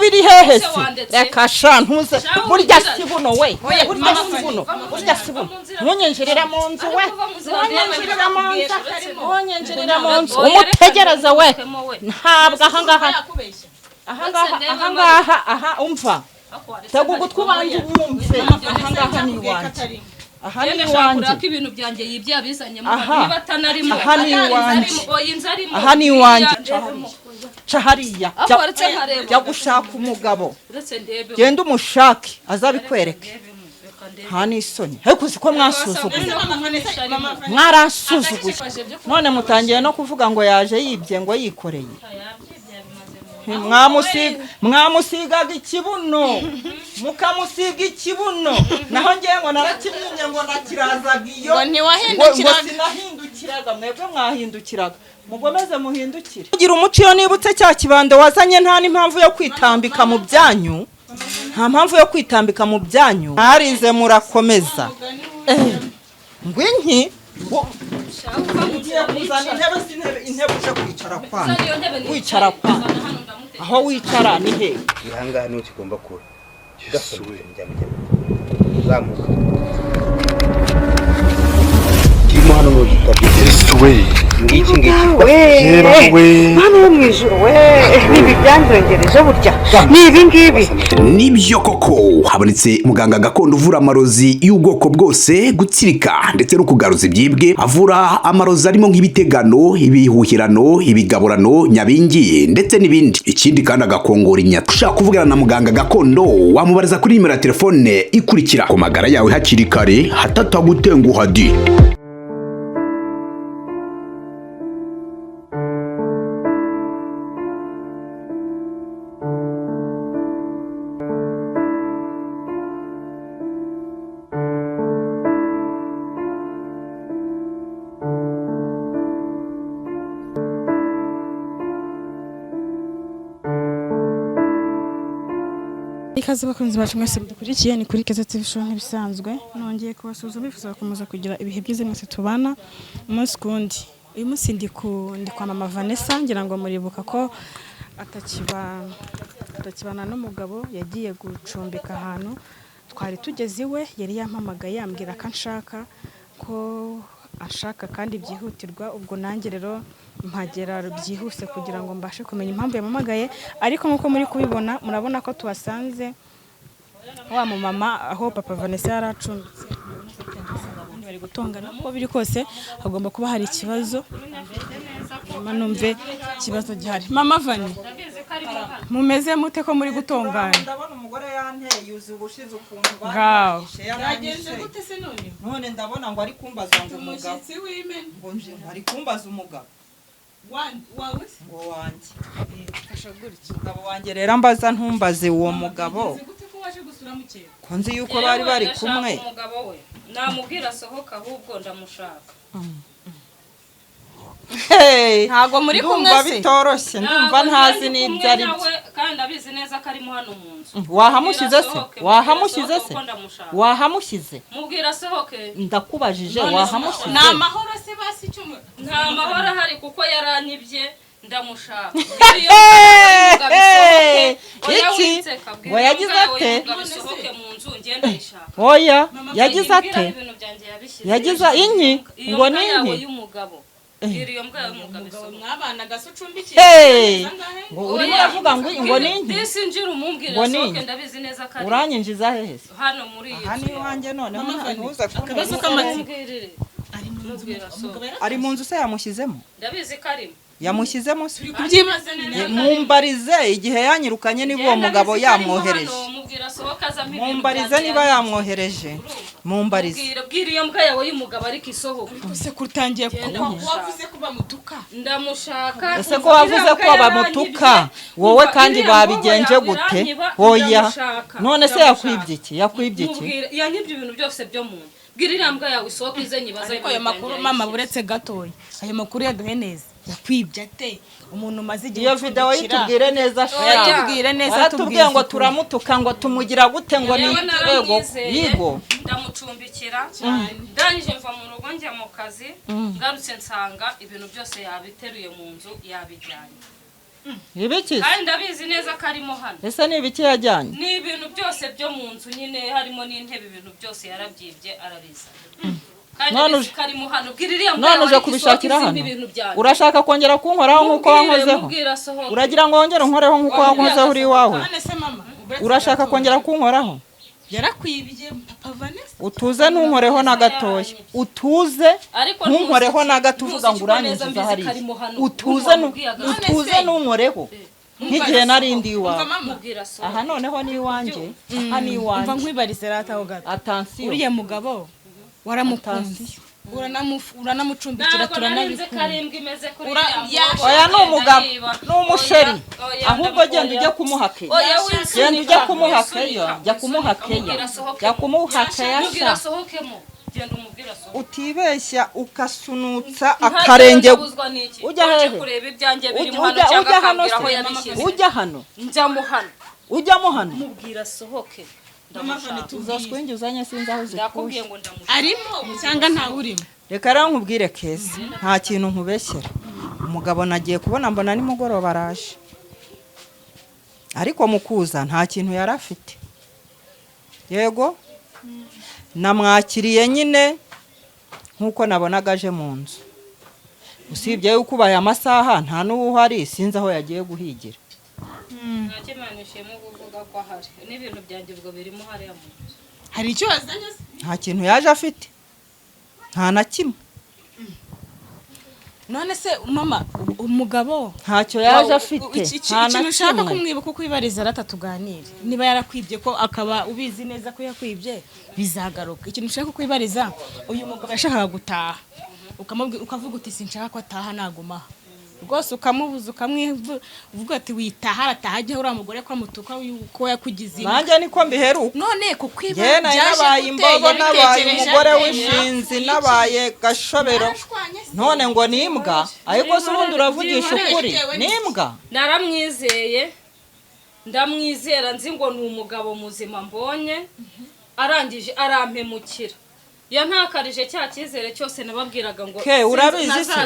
biri hehe se reka shantuze burya sibuno we burya sibuno munyenjerera mu nzu we munyenjerera mu nzu umutegereza we ntabwo ahangaha umva tegu gutwi banje umve ahangaha ni iwanjye aha ni iwanjye ibintu byanjye yibyabizanye mu batanarimo aha ni iwanjye Chahariya jya gushaka umugabo genda umushake azabikwereke nta n'isoni ariko siko mwarasuzuguye none mutangiye no kuvuga ngo yaje yibye ngo yikoreye mwamusigaga ikibuno mukamusiga ikibuno naho ngiye ngo narakimye ngo nakirazaga iyo ngo sinahindukiraga mwebwe mwahindukiraga mugomeze muhindukire kugira umuco iyo nibutse cya kibando wazanye nta n'impamvu yo kwitambika mu byanyu nta mpamvu yo kwitambika mu byanyu harize murakomeza ngwinki intebe uje kwicara kwana aho wicara ni he ihanga niho kigomba kuba gasubire zamuka hano no gitabi ngiki hano mu ijuru we nibi byanzongereje burya nibi ngibi nibyo koko habonetse muganga gakondo uvura amarozi y'ubwoko bwose gutsirika ndetse no kugaruza ibyibwe avura amarozi arimo nk'ibitegano ibihuhirano ibigaburano nyabingi ndetse n'ibindi ikindi kandi agakongora inyata ushaka kuvugana na muganga gakondo wamubariza kuri nimero ya telefone ikurikira ku magara yawe hakiri kare hatatagutenguha di ikaze bakunzi bacu mwese dukurikiye ni kuri Keza TV show nk'ibisanzwe nongeye kubasuzuma bifuza gukomeza kugira ibihe byiza mwese tubana umunsi kundi uyu munsi ndi kwa mama Vanessa ngira ngo muribuka ko atakibana n'umugabo yagiye gucumbika ahantu twari tugeze iwe yari yampamagaye yambwira ko ashaka kandi byihutirwa ubwo nanjye rero mpagera byihuse kugira ngo mbashe kumenya impamvu yamamagaye ariko nkuko muri kubibona murabona ko tuwasanze wa mama aho papa Vanessa yaracumbitse bari gutongana uko biri kose hagomba kuba hari ikibazo numve ikibazo gihari mama Vani mumeze mute ko muri gutongana ndabona umugore yanteye yuzi ubushize ukuntu yagenze gute se none ndabona ngo ari kumbaza ngo umugabo ngo nje ari kumbaza umugabo wawe ngo wanjye fasha gutya umugabo wanjye rero ambaza ntumbaze uwo mugabo ko nzi yuko bari kumwe umugabo we namubwira sohoka ahubwo ndamushaka ntago muri kumwe se bitoroshye ndumva ntazi n'ibyo ari byo kandi abizi neza ko arimo hano mu nzu wahamushyize mubwira sohoke ndakubajije wahamushyize nta mahoro se basi cyumwe nta mahoro ahari kuko yaranyibye ndamushaka ngo yagize ate oya yagize ate yagize inki ngo ni inki Iriyo mbwa y'umugabo mwabana gasucumbikiye ngo uri uravuga ngo ni inki sinjira umumbwira soke ndabizi neza ko uranyinjiza hehe hano muri iyo hano iwanjye none ntuza akabazo k'amatsiko ari mu nzu se yamushyizemo ndabizi ko arimo yamushyizemo se mumbarize igihe yanyirukanye niba uwo mugabo yamwohereje mumbarize niba yamwohereje mumbarize bwira iyo mbwa yawe y'umugabo ariko isohoka ese kutangiye wavuze ko bamutuka ndamushaka ese ko wavuze ko bamutuka wowe kandi babigenje gute oya none se yakwibye iki yanyibye ibintu byose byo mu bwira iriya mbwa yawe isohoka ize nyibaza ariko ayo makuru mama buretse gatoya ayo makuru yaduhe neza yakwibye ate umuntu maze igihe iyo video yitubwire neza yatubwire neza tubwiye ngo turamutuka ngo tumugira gute ngo ni yigo ndamucumbikira ndangije mva mu rugo njya mu kazi ngarutse nsanga ibintu byose yabiteruye mu nzu yabijyanye ibiki kandi ndabizi neza ko arimo hano. ese ni ibiki yajyanye? Ni ibintu byose byo mu nzu nyine, harimo n'intebe, ibintu byose yarabyibye arabiza. None uje kubishakira hano? Urashaka kongera kunkoraho nk'uko wankozeho? Uragira ngo wongere unkoreho nk'uko wankozeho uri iwawe? Urashaka kongera kunkoraho? Yarakwibye Papa Vanessa. Utuze ntunkoreho na gatoya. Utuze ntunkoreho na gato uvuga ngo uranyiza hari. Utuze ntunkoreho. Nk'igihe narindi iwawe. Aha noneho ni iwanjye. Aha ni iwanjye. Umva nkwibarize rataho gato. Attention. Uriye mugabo waramukunze. Uranamucumbikira turanabikunda. Oya ni umugabo n'umusheri. Ahubwo genda ujye kumuhakeya. Genda ujye kumuhakeya. Jya kumuhakeya. Jya kumuhakeya. Utibeshya ukasunutsa akarenge. Ujya hehe? Ujya hano. Ujya hano. Ujyamo hano. Mubwira sohoke. Uzaswenge uzanye sinzi aho zikuye. Arimo cyangwa nta urimo. Reka rero nkubwire Keza, nta kintu nkubeshyera. Umugabo nagiye kubona mbona ni mugoroba araje. Ariko mukuza nta kintu yari afite. Yego namwakiriye nyine nkuko nabonaga aje mu nzu. Usibye yuko ubaye amasaha nta n'uhari sinzi aho yagiye guhigira. N'ibintu byanjye ubwo birimo hariya mu nzu. Hari icyo wazanye? Nta kintu yaje afite. Nta na kimwe. None se mama umugabo ntacyo yaje afite. Nta na kimwe. Ushaka kumwibuka uko ibariza ratatuganire. Niba yarakwibye ko akaba ubizi neza ko yakwibye bizagaruka. Ikintu ushaka kwibariza uyu mugabo yashakaga gutaha. Ukavuga uti sinshaka ko ataha naguma. Rwose ukamubuza ukamwivuga ati witaha arataha ajya uriya mugore ko amutuka yuko yakugize. Nanjye niko mbiheruka. None kukwiba byaje imbogo nabaye umugore w'ishinzi nabaye gashobero. None ngo ni imbwa. Ariko se ubundi uravugisha ukuri. Ni imbwa. Naramwizeye. Ndamwizera nzi ngo ni umugabo muzima mbonye. Arangije arampemukira. Ya ntakarije cya cyizere cyose nababwiraga ngo urabizi se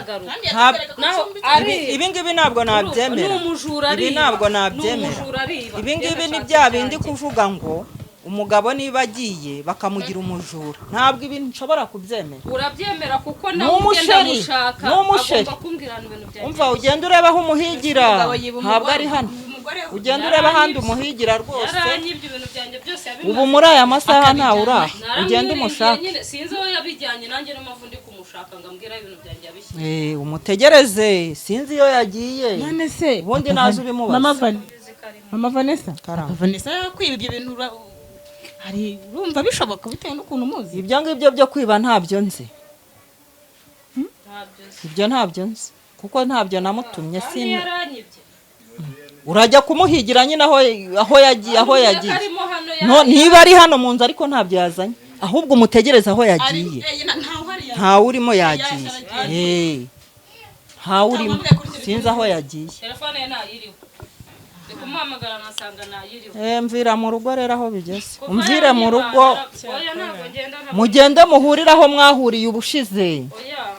ibi ngibi ntabwo nabyemera. Ibi ntabwo nabyemera. Ibi ngibi ni bya bindi kuvuga ngo umugabo niba agiye bakamugira umujura. Ntabwo ibi nshobora kubyemera. Urabyemera kuko nawe ugenda gushaka agomba kumbwirana ibintu byanjye. Umva ugenda ureba aho umuhigira. Ntabwo ari hano. Ugenda ureba ahandi umuhigira rwose. Ubu muri aya masaha ntawe uraha. Ugenda umushaka. Sinzi aho yabijyanye nanjye n'amavu ndi kumushaka ngambwira ibintu byanjye yabishyize. Umutegereze sinzi iyo yagiye. None se ubundi nazo ubimubaza. Mama Vanessa. Vanessa yakwiba ibyo bintu hari urumva bishoboka bitewe n'ukuntu muzi. Ibyo ngibyo byo kwiba ntabyo nzi. Ibyo ntabyo nzi kuko ntabyo namutumye sini. Urajya kumuhigira nyine aho yagiye. Niba ari hano mu nzu ariko ntabyo yazanye. Ahubwo umutegereza aho yagiye. Ntawe urimo yagiye. Ntawe urimo. Sinzi aho yagiye. Telefone ye ntayiriho. Kumuhamagara nkasanga ntayiriho. Mvira mu rugo rero aho bigeze. Umvire mu rugo. Mugende muhurira aho mwahuriye ubushize.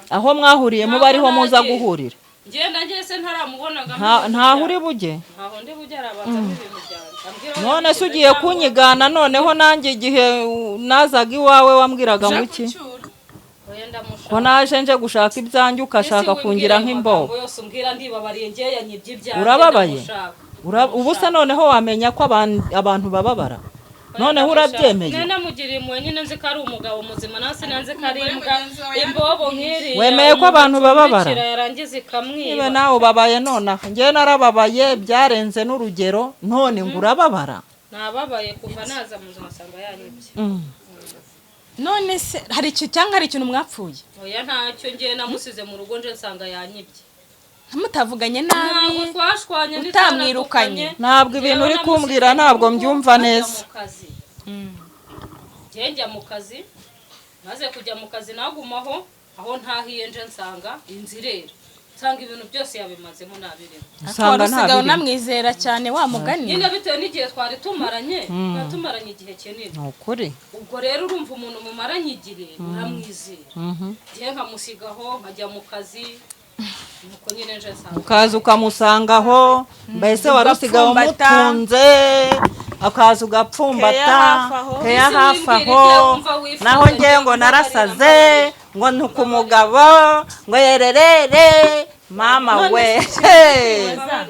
Aho mwahuriye muba ariho muza guhurira. Ngenda ngese ntaramubonaga. Ntaho uri bujye. Ntaho ndi bujye arabanza ibintu byanjye. None se ugiye kunyigana noneho nanjye igihe nazaga iwawe wambwiraga ngo iki? Ko naje nje gushaka ibyanjye ukashaka kungira nk'imbogo. Urababaye? Ubu se noneho wamenya ko abantu bababara. Noneho urabyemeye. Nene mugiriye imwe nyine nzi ko ari umugabo muzima nase nanze ko ari imbwa imbobo nkiri. Wemeye ko abantu bababara? Yarangiza ikamwiba. Niba nawe ubabaye nonaha. Ngiye narababaye byarenze n'urugero none ngo urababara. Nababaye kuva naza mu nzu nasanga yanyibye. None se hari icyo cyangwa hari ikintu mwapfuye? Oya ntacyo ngiye namusize mu rugo nje nsanga yanyibye. Mutavuganye nabi. Ntabwo twashwanye utamwirukanye. Ntabwo ibintu uri kumbwira ntabwo mbyumva neza. Njya mu kazi. Maze kujya mu kazi nagumaho aho ntahiye nje nsanga inzirera. Nsanga ibintu byose yabimazemo nabirimo. Usanga ntabwo namwizera cyane wa mugani. Nyine bitewe n'igihe twari tumaranye, tumaranye igihe kinini. Ukuri. Ubwo rero urumva umuntu mumaranye igihe uramwizera. Ngiye nkamusigaho nkajya mu kazi. nuko nyine nje nsanga ukaza ukamusangaho mbese wari usigaye umutunze akaza ugapfumbata keya hafi aho naho ngewe ngo narasaze ngo ntuke umugabo ngo yererere mama we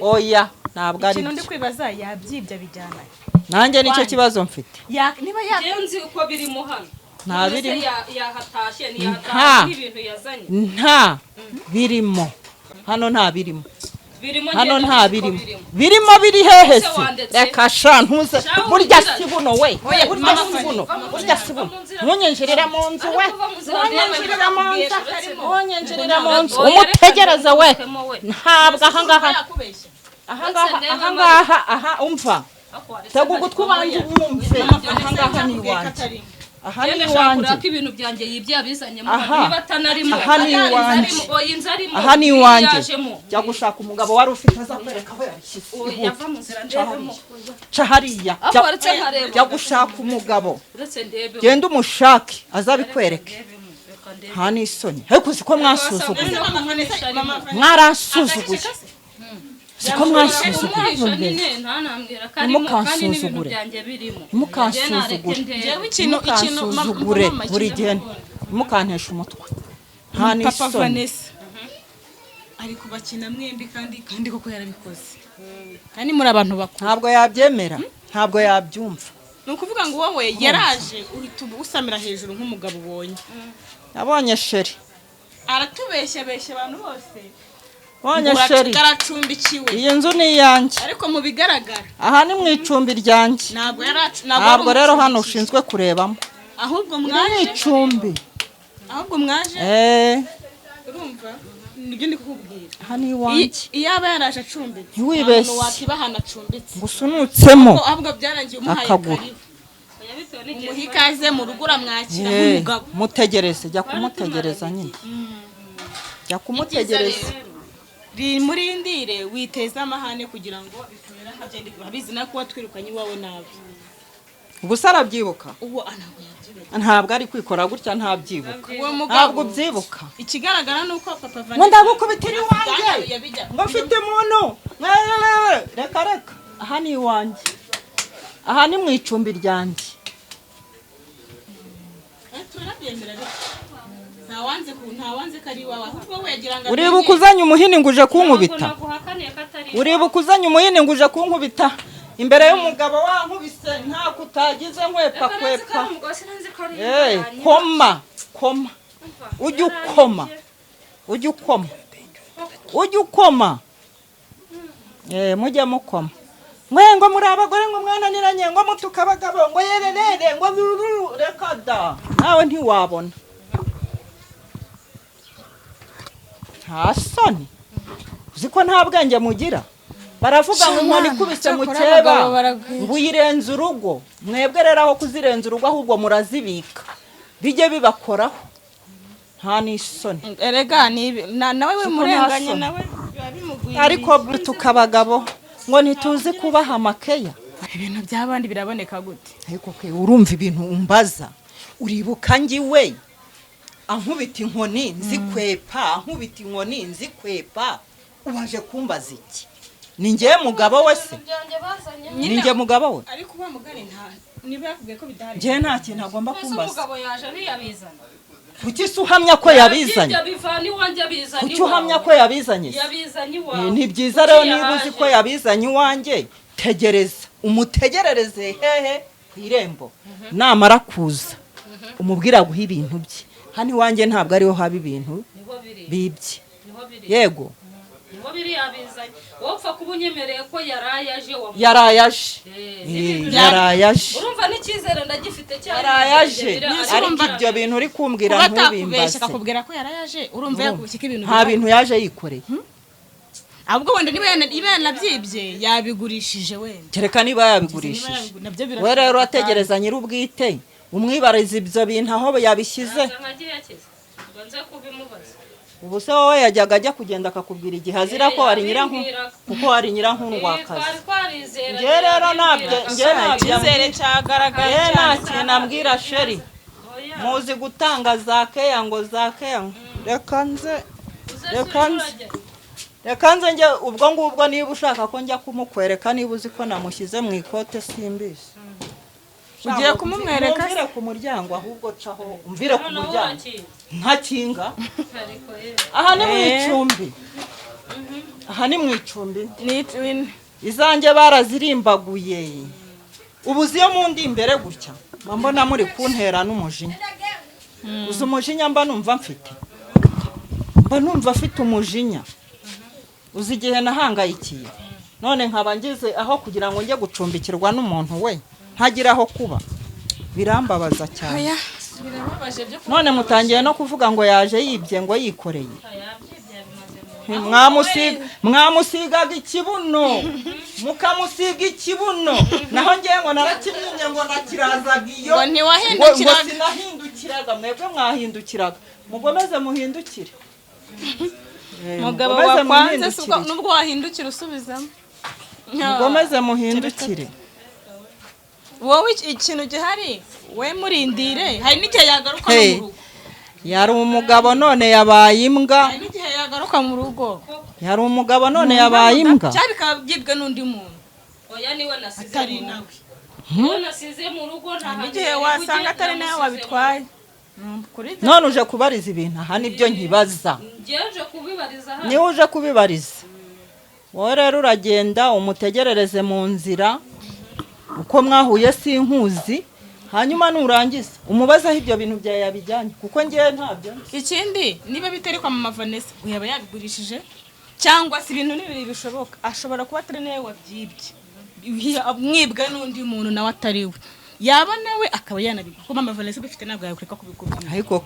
oya ntabwo ari ikintu ndi kwibaza yabyibye bijyana nanjye nicyo kibazo mfite niba njyewe nzi uko birimo hano nta birimo yahatashye ntiyatashye ibintu yazanye nta birimo hano nta birimo birimo hano nta birimo birimo biri hehe se reka sha ntuze burya si buno we burya si buno burya si buno ntunyinjirire mu nzu we ntunyinjirire mu nzu ntunyinjirire mu nzu umutegereze we ntabwo ahangaha aha umva tega ugutwi ubanze umwumve ahangaha ni iwanjye aha ni iwanjye ko ibintu byanjye yibye yabizanyemo niba atanarimo aha ni iwanjye aha ni iwanjye jya gushaka umugabo wari ufite azakwereka aho yabishyize yava mu nzira ndebemo ca hariya jya gushaka umugabo genda umushake azabikwereke nta n'isoni ariko uzi ko mwasuzuguye mwarasuzuguye siko mwasuzuguye mukansuzugure mukansuzugure buri gihe mukantesha umutwe nta n'isoni ari kubakina mwembi kandi koko yarabikoze kandi muri abantu bakuru ntabwo yabyemera ntabwo yabyumva ni ukuvuga ngo wowe yaraje uhita usamira hejuru nk'umugabo ubonye yabonye sheri aratubeshyabeshya abantu bose bonye sheri garacumbikiwe iyi nzu ni iyanjye ariko mu bigaragara aha ni mu icumbi ryanjye ntabwo rero hano ushinzwe kurebamo ahubwo mu icumbi urumva nibyo ndi kukubwira aha ni iwanjye iyo aba yaraje acumbitse ntiwibeshye wakiba hano acumbitse ngo usunutsemo ahubwo byarangiye umuhaye karibu umuha ikaze mu rugo uramwakira nk'umugabo mutegereze jya kumutegereza nyine jya kumutegereza murindire witeza amahane kugira ngo bitumira nkagende abizi nako watwirukanye iwawe nabi ubu se arabyibuka ntabwo ari kwikora gutya ntabyibuka ntabwo ubyibuka ikigaragara ni uko papa Vanessa ngo ndagukubitira iwanjye ngo mfite umuntu reka aha ni iwanjye aha ni mu icumbi ryanjye uribuka uzanye umuhini ngo uje kunkubita uribuka uzanye umuhini ngo uje kunkubita imbere y'umugabo wankubise nta kutagize nkwepa koma ujye ukoma mujye mukoma ngo muri abagore ngo mwananiranye ngo mutuka abagabo ngo yererere ngo reka da nawe ntiwabona nta soni uzi ko nta bwenge mugira baravuga ngo inkoni ikubise mu cyeba ngo uyirenze urugo mwebwe rero aho kuzirenza urugo ahubwo murazibika bijye bibakoraho nta n'isoni erega nawe we murenganya nawe ariko tukabagabo ngo ntituzi kubaha amakeya ibintu by'abandi biraboneka gute ariko urumva ibintu umbaza uribuka ngiwe ankubita inkoni nzikwepa ubaje kumbaza iki ni njye mugabo we se ni njye mugabo we ariko uba mugari niba yakubwiye ko bidahari njye nta kintu agomba kumbaza umugabo yaje ntiyabizana kuki se uhamya ko yabizanye kuki uhamya ko yabizanye ni byiza rero niba uzi ko yabizanye iwanjye tegereza umutegerereze hehe ku irembo namara kuza umubwira guha ibintu bye hano iwanjye ntabwo ariho haba ibintu bibye yego yarayaje urumva n'icyizere ndagifite cyane yarayaje ariko ibyo bintu uri kumbwira ntubimbaze akakubwira ko yarayaje urumva yakubishyika ibintu nta bintu yaje yikoreye ahubwo wenda niba yanabyibye yabigurishije wenda kereka niba yabigurishije we rero ategereza nyir'ubwite umwibariza ibyo bintu aho yabishyize ubu se wowe yajyaga ajya kugenda akakubwira igihe azira ko ari kuko ari nyirankundwakazi njye rero ntabyo icyizere cyagaragaye nta kintu ambwira sheri muzi gutanga za keya ngo reka nze reka nze njye ubwo ngubwo niba ushaka ko njya kumukwereka niba uzi ko namushyize mu ikote simbizi ugiye kumumwereka umvire ku muryango ahubwo caho umvire ku muryango ntakinga aha ni mu icumbi aha ni mu icumbi izanjye barazirimbaguye ubu ziyo mundi imbere gutya mbona muri kuntera n'umujinya uzi umujinya mba numva mfite umujinya uzi igihe nahangayikiye none nkaba ngize aho kugira ngo njye gucumbikirwa n'umuntu we ntagira aho kuba birambabaza cyane none mutangiye no kuvuga ngo yaje yibye ngo yikoreye mwamusigaga ikibuno mukamusiga ikibuno naho ngiye ngo narakimyinye ngo nakirazaga iyo ngo sinahindukiraga mwebwe mwahindukiraga mugomeze muhindukire mugabo wakwanze nubwo wahindukira usubizamo mugomeze muhindukire wowe ikintu gihari we murindire hari n'igihe yagaruka no mu rugo yari umugabo none yabaye imbwa hari n'igihe yagaruka mu rugo yari umugabo none yabaye imbwa cyari bikaba byibwe n'undi muntu oya niwe nasize atari nawe niwe nasize mu rugo nta n'igihe wasanga atari nawe wabitwaye none uje kubariza ibintu aha nibyo nkibaza ngeje kubibariza hano niwe uje kubibariza wowe rero uragenda umutegerereze mu nzira uko mwahuye sinkuzi hanyuma nurangiza umubazaho ibyo bintu byawe yabijyanye kuko ngewe ntabyo ikindi niba bitari kwa mama Vanessa uyaba yabigurishije cyangwa se ibintu n'ibiri bishoboka ashobora kuba atari nawe wabyibye mwibwa n'undi muntu nawe atari we yaba nawe akaba yanabigura kuko mama Vanessa bifite ntabwo yakureka kubikubwira ariko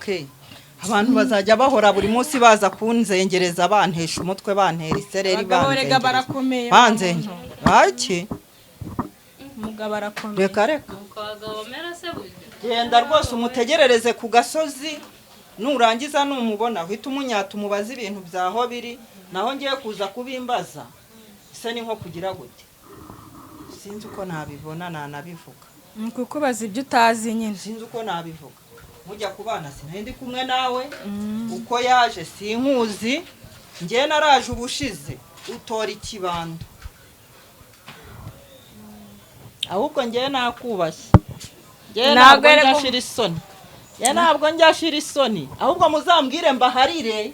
abantu bazajya bahora buri munsi baza kunzengereza bantesha umutwe bantera isereri banzengereza baki umugabo arakomeye reka genda rwose umutegerereze ku gasozi nurangiza numubona uhita umunyata umubaza ibintu byaho biri naho ngiye kuza kubimbaza ise ni nko kugira gute sinzi uko nabibona nanabivuga kuko bazi ibyo utazi nyine sinzi uko nabivuga mujya kubana sinari kumwe nawe uko yaje sinkuzi ngiye naraje ubushize utora ikibando ahubwo ngiye nakubashye ntabwo njashira isoni ntabwo njashira isoni ahubwo muzambwire mbaharire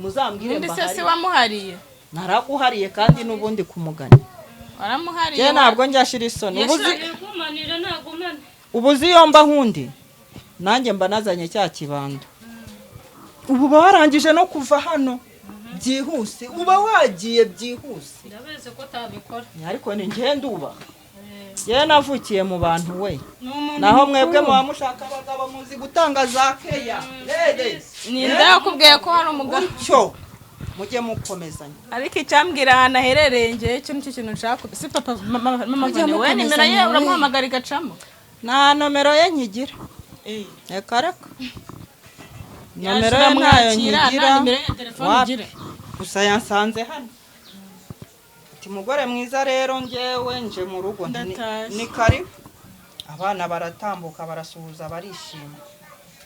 muzambwire mbaharire undi se wamuhariye naraguhariye kandi n'ubundi kumugani waramuhariye ntabwo njashira isoni ubuzi iyo mba nkundi nanjye mba nazanye cya kibando ubu barangije no kuva hano byihuse uba wagiye byihuse ndabeze ko tabikora ariko ni ngende uba yewe navukiye mu bantu we naho mwebwe muba mushaka abagabo muzi gutanga za keya ni ndakubwiye ko hari umugabo cyo mujye mukomezanya ariko icyambwira ahantu aherereye ngewe cyo nicyo kintu nshaka si papa mama Vanessa we nimero ye uramuhamagara igacamo nta nomero ye nkigira reka nomero ye mwayo nkigira gusa yansanze hano ati mugore mwiza rero ngewe nje mu rugo ni karibu abana baratambuka barasuhuza barishima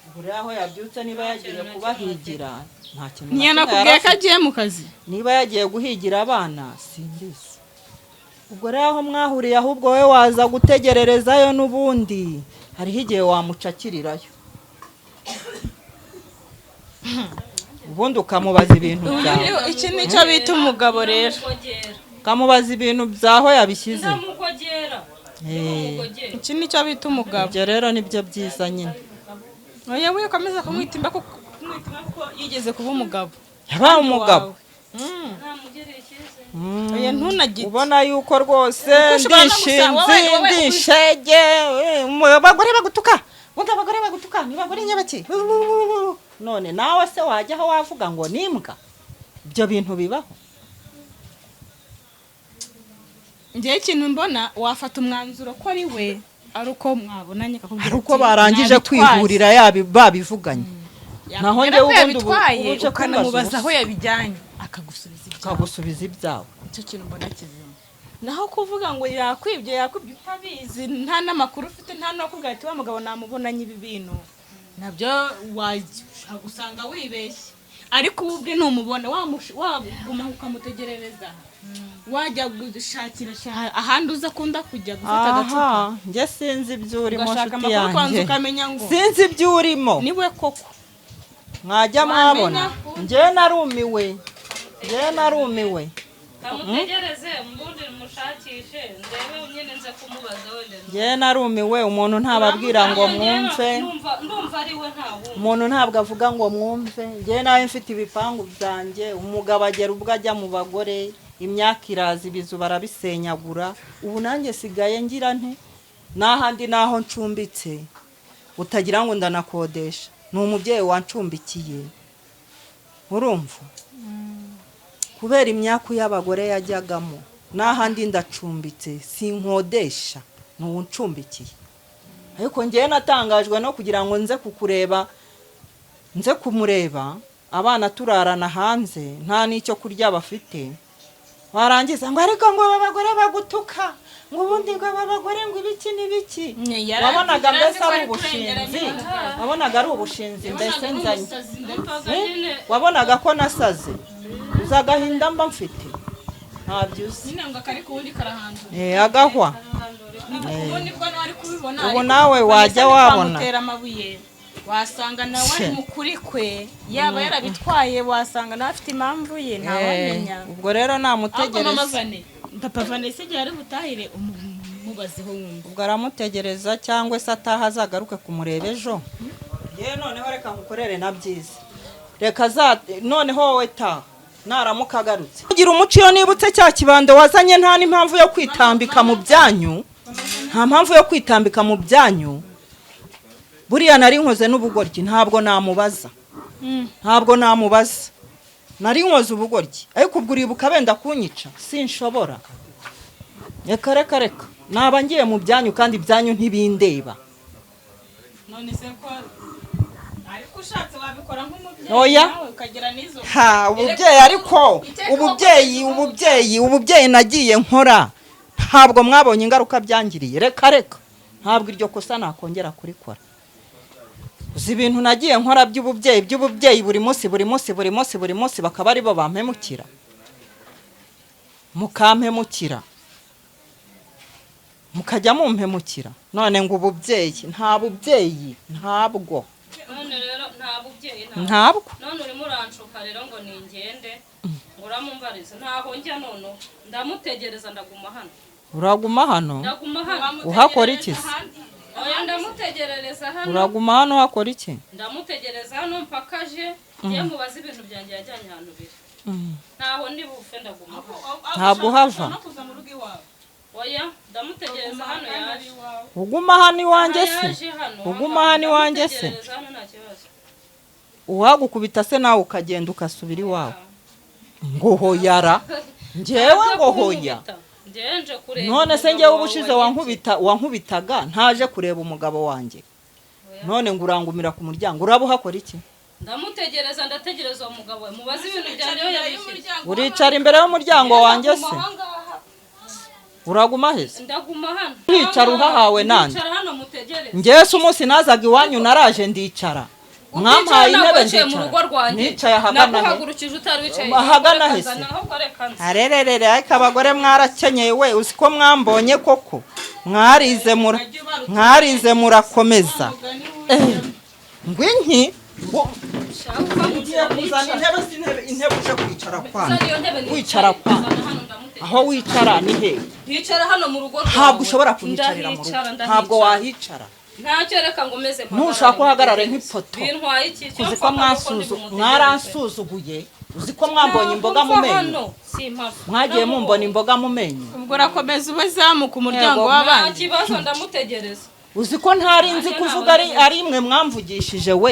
ubwo rero aho yabyutse niba yagiye kubahigira nta kintu ntiyanakubwiye ko agiye mu kazi niba yagiye guhigira abana simbizi ubwo rero aho mwahuriye ahubwo wowe waza gutegererezayo n'ubundi hariho igihe wamucakirirayo ubundi ukamubaza ibintu byawe iki nicyo bita umugabo rero ukamubaza ibintu byaho yabishyize iki nicyo bita umugabo ibyo rero nibyo byiza nyine yewe ukomeza kumwitimba ko yigeze kuba umugabo yabaye umugabo ubona yuko rwose ndishege abagore bagutuka abagore bagutuka ni bagore nyabaki none nawe se wajyaho wavuga ngo nimbwa ibyo bintu bibaho ngewe ikintu mbona wafata umwanzuro ko ari we ari uko mwabonanye ari uko barangije kwihurira babivuganye naho ngewe ubundi ubuje ukanamubaza aho yabijyanye akagusubiza ibyawe icyo kintu mbona kizima naho kuvuga ngo yakwibye utabizi nta n'amakuru ufite nta n'uwakubwira ati wa mugabo namubonanye ibi bintu nabyo wagusanga wibeshye ariko ubu ubwe numubona waguma ukamutegerereza wajya gushakira ahandi uza akunda kujya gufata agacupa njye sinzi ibyo urimo ugashaka nshuti amakuru kwanza yanjye ukamenya ngo sinzi ibyo urimo niwe koko mwajya mwabona njye narumiwe kamutegereze mbundi mushakishe ndebe nyine nze kumubaza wende njye narumiwe umuntu ntababwira ngo mwumve ndumva ari we ntawe umuntu ntabwo avuga ngo mwumve njye nawe mfite ibipangu byanjye umugabo agera ubwo ajya mu bagore imyaka iraza ibizu barabisenyagura ubu nanjye sigaye ngira nte n'ahandi naho ncumbitse utagira ngo ndanakodesha ni umubyeyi wancumbikiye urumva kubera imyaka y'abagore yajyagamo n'ahandi ndacumbitse sinkodesha ni uwuncumbikiye ariko ngewe natangajwe no kugira ngo nze kukureba nze kumureba abana turarana hanze nta n'icyo kurya bafite warangiza ngo ariko ngo abagore bagutuka ngo ubundi ngo abagore ngo ibiki n'ibiki wabonaga mbese ari ubushinzi wabonaga ari ubushinzi mbese nzanye wabonaga ko nasaze uza agahinda mba mfite ntabyo uzi nyine ngo akari kuwundi karahanze agahwa ubundi bwo ari kubibona ubu nawe wajya wabona amabuye wasanga nawe ari mukuri kwe yaba yarabitwaye wasanga nawe afite impamvu ye ntawamenya ubwo rero namutegereza papa Vanessa igihe ari butahire umubazeho wumva ubwo aramutegereza cyangwa se ataha azagaruke kumureba ejo yewe noneho reka ngukorere na byiza reka noneho wowe taha naramuka agarutse ugira umuco iyo nibutse cya kibando wazanye nta n'impamvu yo kwitambika mu byanyu nta mpamvu yo kwitambika mu byanyu buriya nari nkoze n'ubugoryi ntabwo namubaza nari nkoze ubugoryi ariko ubwo uribuka benda kunyica sinshobora reka naba ngiye mu byanyu kandi ibyanyu ntibindeba none se ko ariko ushatse wabikora nk'umubyeyi nawe ukagira n'izo ububyeyi ariko ububyeyi nagiye nkora ntabwo mwabonye ingaruka byangiriye reka ntabwo iryo kosa nakongera kurikora uzi ibintu nagiye nkora by'ububyeyi buri munsi bakaba ari bo bampemukira mukampemukira mukajya mumpemukira none ngo ububyeyi ntabwo none rero nta bubyeyi ntabwo none urimo uranshuka rero ngo ningende ngo uramumbarize ntaho njya none ndamutegereza ndaguma hano uraguma hano uhakora iki oya ndamutegerereza hano uraguma hano uhakora iki ndamutegereza hano mpaka aje ngiye mubaza ibintu byanjye yajyanye ahantu biri ntaho ndi bufe ndaguma hano ntabwo uhava oya ndamutegereza hano yaje uguma hano iwanjye se uguma hano iwanjye se uwagukubita se nawe ukagenda ukasubira iwawe ngo hoyara njyewe ngo hoya none se njyewe ubushize wankubitaga ntaje kureba umugabo wanjye none ngo urangumira ku muryango uraba uhakora iki ndamutegereza ndategereza uwo mugabo we mubaze ibintu byanjye yabishyize uricara imbere y'umuryango wanjye se uraguma hese ndaguma hano wicara uhahawe nande mutegereze njyewe se umunsi nazaga iwanyu naraje ndicara mwampaye intebe ndicara nicaye ahagana hese arererere ariko abagore mwarakenyeye we uzi ko mwambonye koko mwarize murakomeza ngwinki ugiye kuzana intebe uje kwicara kwana aho wicara ni he hicara hano mu rugo ntabwo ushobora kunyicarira mu rugo ntabwo wahicara ntacyo reka ngo meze ntushaka uhagarare nk'ipoto bintwaye iki uzi ko mwaransuzuguye uzi ko mwambonye imboga mu menyo mwagiye mumbona imboga mu menyo ubwo urakomeza ubazamuka umuryango w'abandi nta kibazo ndamutegereza uzi ko ntari nzi kuvuga ari imwe mwamvugishije we